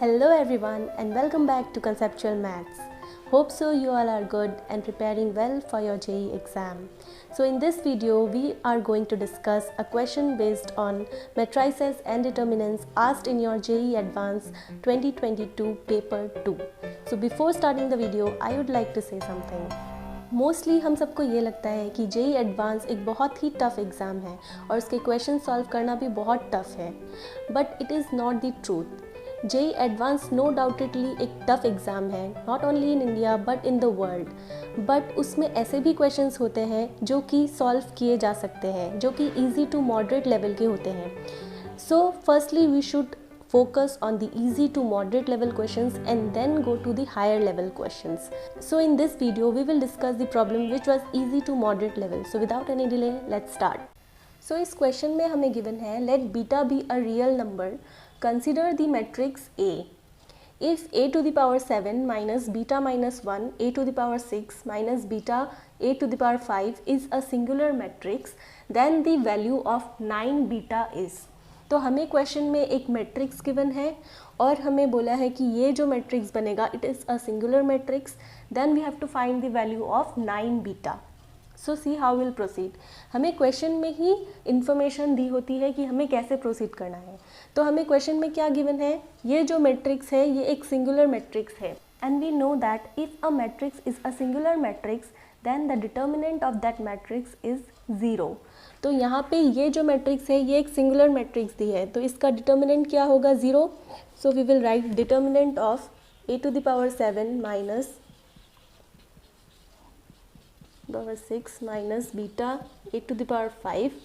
Hello everyone and welcome back to Conceptual Maths. Hope so you all are good and preparing well for your JEE exam. So in this video we are going to discuss a question based on matrices and determinants asked in your JEE Advanced 2022 paper 2. So before starting the video I would like to say something. Mostly हम सबको ये लगता है कि JEE advance एक बहुत ही tough exam है और उसके क्वेश्चन सॉल्व करना भी बहुत टफ़ है, but it is not the truth. JEE advanced no doubtedly एक टफ़ एग्ज़ाम है, not only in India but in the world. But उसमें ऐसे भी क्वेश्चंस होते हैं जो कि सॉल्व किए जा सकते हैं, जो कि ईजी टू मॉडरेट लेवल के होते हैं. So firstly we should focus on the easy to moderate level questions and then go to the higher level questions. So in this video we will discuss the problem which was easy to moderate level. So without any delay let's start. So इस question में हमें given है let beta be a real number, consider the matrix A. If a to the power 7 minus beta minus 1 a to the power 6 minus beta a to the power 5 is a singular matrix, then the value of 9 beta is. तो हमें question में एक matrix given है और हमें बोला है कि ये जो मैट्रिक्स बनेगा it is a singular matrix, then we have to find the value of 9 beta. So see how will proceed. हमें क्वेश्चन में ही इंफॉर्मेशन दी होती है कि हमें कैसे प्रोसीड करना है. तो हमें क्वेश्चन में क्या गिवन है, ये जो मैट्रिक्स है ये एक सिंगुलर मैट्रिक्स है and we know that if a matrix is a singular matrix then the determinant of that matrix is 0. तो यहाँ पे ये जो मैट्रिक्स है ये एक सिंगुलर मैट्रिक्स दी है, तो इसका डिटर्मिनेंट क्या होगा 0. So we will write determinant of a to the power 7 minus power 6 minus beta a to the power 5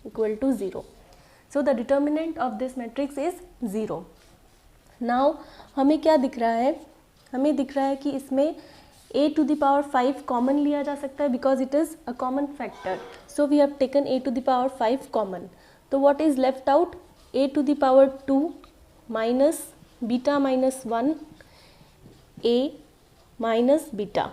equal to 0. So the determinant of this matrix is 0. Now हमें क्या दिख रहा है, हमें दिख रहा है कि इसमें a to the power 5 common लिया जा सकता है because it is a common factor. So we have taken a to the power 5 common. तो what is left out, a to the power 2 minus beta minus 1 a minus beta,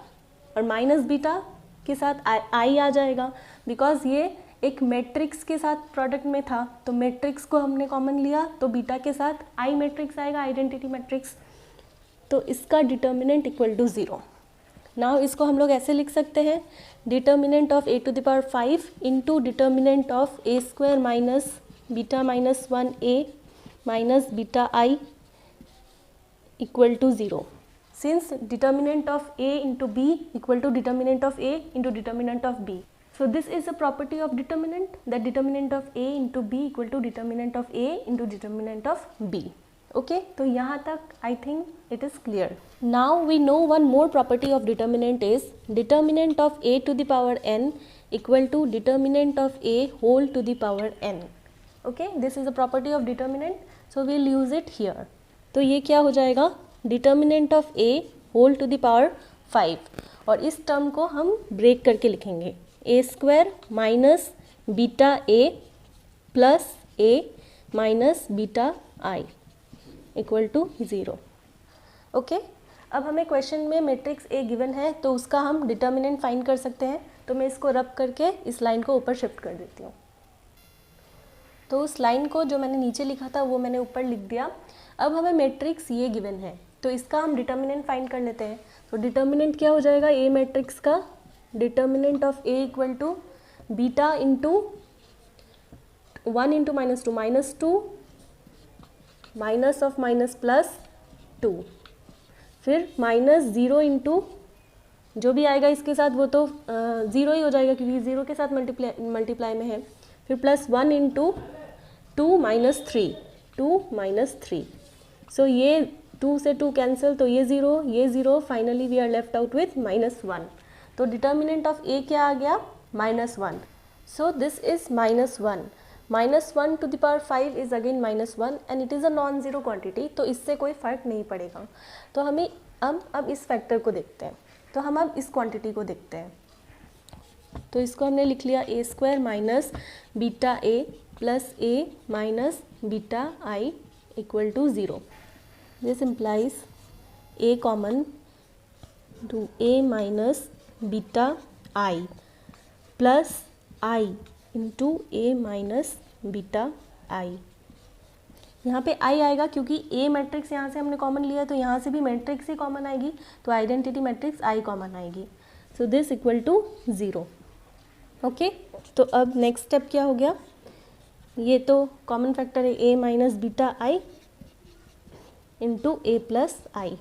और minus beta के साथ i आ जाएगा because ये एक matrix के साथ product में था, तो मैट्रिक्स को हमने कॉमन लिया तो बीटा के साथ i मैट्रिक्स आएगा, आइडेंटिटी मैट्रिक्स. तो इसका डिटर्मिनेंट इक्वल टू 0. नाउ इसको हम लोग ऐसे लिख सकते हैं, determinant of a to the power 5 into determinant of a square minus beta minus 1a minus beta i equal to 0. Since determinant of a into b equal to determinant of a into determinant of b, so this is a property of determinant, that determinant of a into b equal to determinant of a into determinant of b. Okay, तो यहाँ तक I think it is clear. Now we know one more property of determinant is determinant of a to the power n equal to determinant of a whole to the power n. Okay, this is a property of determinant, so we'll use it here. तो ये क्या हो जाएगा, determinant of a whole to the power 5, और इस term को हम break करके लिखेंगे a square minus beta a plus a minus beta i equal to 0. Okay, अब हमें क्वेश्चन में मैट्रिक्स ए गिवन है तो उसका हम डिटर्मिनेंट फाइंड कर सकते हैं. तो मैं इसको रब करके इस लाइन को ऊपर शिफ्ट कर देती हूँ. तो उस लाइन को जो मैंने नीचे लिखा था वो मैंने ऊपर लिख दिया. अब हमें मैट्रिक्स ये गिवन है तो इसका हम डिटर्मिनेंट फाइंड कर लेते हैं. तो डिटर्मिनेंट क्या हो जाएगा, ए मैट्रिक्स का determinant of A equal to beta into 1 into minus 2 minus 2 minus of minus plus 2, फिर माइनस 0 इंटू जो भी आएगा इसके साथ वो तो 0 ही हो जाएगा क्योंकि 0 के साथ मल्टीप्लाई में है, फिर plus 1 into 2 minus 3 2 minus 3. So ये 2 से 2 कैंसिल, तो ये 0, finally we are left out with minus 1. तो डिटर्मिनेंट ऑफ ए क्या आ गया, minus 1. So this is minus 1. Minus 1 to the power 5 is again minus 1 and it is a non zero quantity, तो इससे कोई फ़र्क नहीं पड़ेगा. तो हमें अब इस फैक्टर को देखते हैं. तो हम अब इस क्वांटिटी को देखते हैं. तो इसको हमने लिख लिया a square minus beta a plus a minus beta i equal to 0. This implies a common to a minus beta i plus i into a minus beta i यहाँ पे आई आएगा क्योंकि ए मैट्रिक्स यहाँ से हमने कॉमन लिया है, तो यहाँ से भी मैट्रिक्स ही कॉमन आएगी, तो आइडेंटिटी मैट्रिक्स आई कॉमन आएगी. So this equal to 0. Okay, तो अब नेक्स्ट स्टेप क्या हो गया, ये तो कॉमन फैक्टर है A minus beta I into A plus I,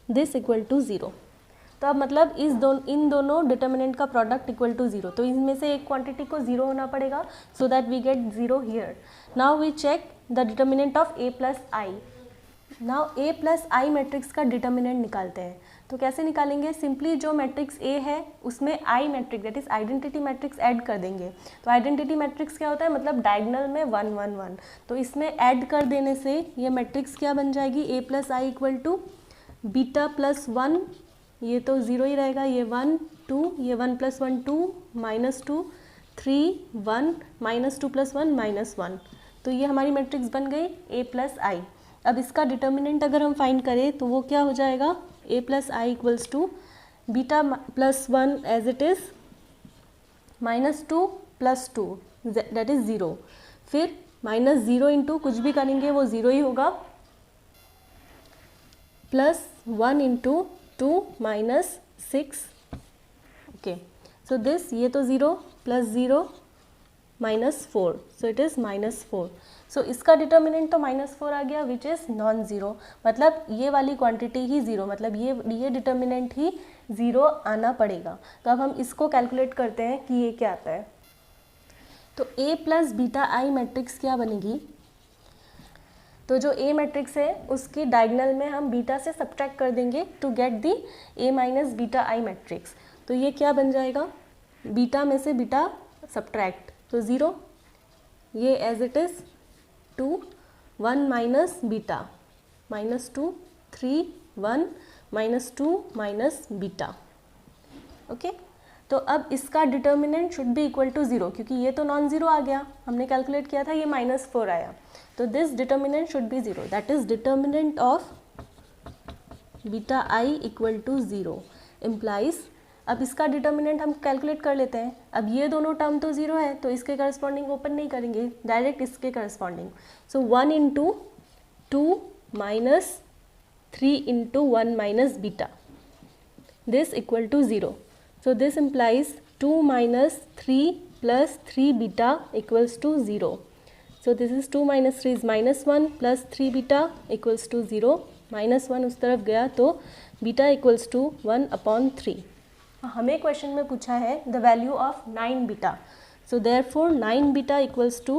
this equal to 0. तो अब मतलब इन दोनों डिटर्मिनेंट का प्रोडक्ट इक्वल टू 0, तो इनमें से एक क्वांटिटी को 0 होना पड़ेगा, so that we get 0 here. Now we check the determinant of A plus I. Now A plus I matrix का डिटर्मिनेंट निकालते हैं. तो कैसे निकालेंगे, सिंपली जो मैट्रिक्स ए है उसमें I matrix that is identity matrix add कर देंगे. तो आइडेंटिटी मैट्रिक्स क्या होता है, मतलब डायगोनल में 1 1 1, तो इसमें ऐड कर देने से ये मैट्रिक्स क्या बन जाएगी, A plus I equal to beta plus 1, ये तो 0 ही रहेगा, ये 1 2, ये 1 plus 1 2, minus 2 3 1, minus 2 plus 1 minus 1. तो ये हमारी मैट्रिक्स बन गई ए प्लस आई. अब इसका डिटर्मिनेंट अगर हम फाइंड करें तो वो क्या हो जाएगा, A plus I equals to beta plus 1 as it is minus 2 plus 2 that is 0. फिर माइनस 0 इंटू कुछ भी करेंगे वो 0 ही होगा, plus 1 into 2 minus 6. Okay, so this ये तो 0 plus 0 minus 4, so it is minus 4. सो इसका डिटर्मिनेंट तो माइनस 4 आ गया विच इज़ नॉन ज़ीरो, मतलब ये वाली क्वांटिटी ही 0, मतलब ये डिटर्मिनेंट ही 0 आना पड़ेगा. तो अब हम इसको कैलकुलेट करते हैं कि ये क्या आता है. तो ए प्लस बीटा आई मैट्रिक्स क्या बनेगी, तो जो ए मैट्रिक्स है उसकी डायगोनल में हम बीटा से सब्ट्रैक्ट कर देंगे to get the A minus beta I matrix. तो ये क्या बन जाएगा, बीटा में से बीटा सब्ट्रैक्ट, तो 0, ये as it is 2 1 minus beta minus 2 3 1 minus 2 minus beta. Okay, तो अब इसका determinant should be equal to 0, क्योंकि ये तो नॉन ज़ीरो आ गया, हमने कैलकुलेट किया था, ये माइनस 4 आया, तो this determinant should be 0, that is determinant of beta I equal to 0 implies. अब इसका डिटर्मिनेंट हम कैलकुलेट कर लेते हैं. अब ये दोनों टर्म तो 0 है, तो इसके करस्पॉन्डिंग ओपन नहीं करेंगे, डायरेक्ट इसके corresponding. So 1 into 2 minus 3 into 1 minus beta, this equal to 0. So this implies 2 minus 3 plus 3 beta equals to 0. So this is 2 minus 3 is minus 1 plus 3 beta equals to 0. Minus 1 उस तरफ गया तो beta equals to 1 upon 3. हमें question में पूछा है the value of 9 beta. So therefore 9 beta equals to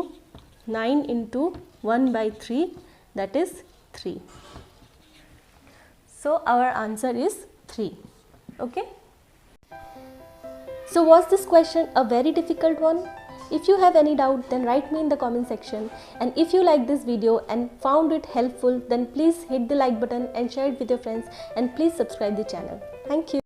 9 into 1 by 3, that is 3. So our answer is 3. Okay. So was this question a very difficult one? If you have any doubt, then write me in the comment section. And if you like this video and found it helpful, then please hit the like button and share it with your friends, and please subscribe the channel. Thank you.